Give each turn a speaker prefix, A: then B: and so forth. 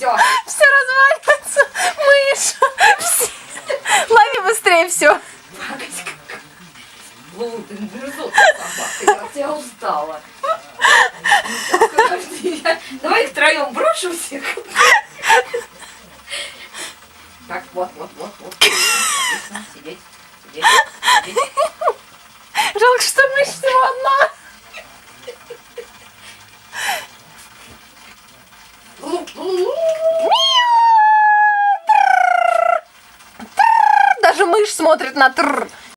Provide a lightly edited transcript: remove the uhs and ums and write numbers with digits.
A: все.
B: Все разваливается. Мышь. Лови быстрее все.
A: Мерзотная собака, я от тебя устала. Так, подожди, давай втроем брошу всех. Так, вот. Отлично, сидеть.
B: Жалко, что мышь всего одна. Даже мышь смотрит на тр.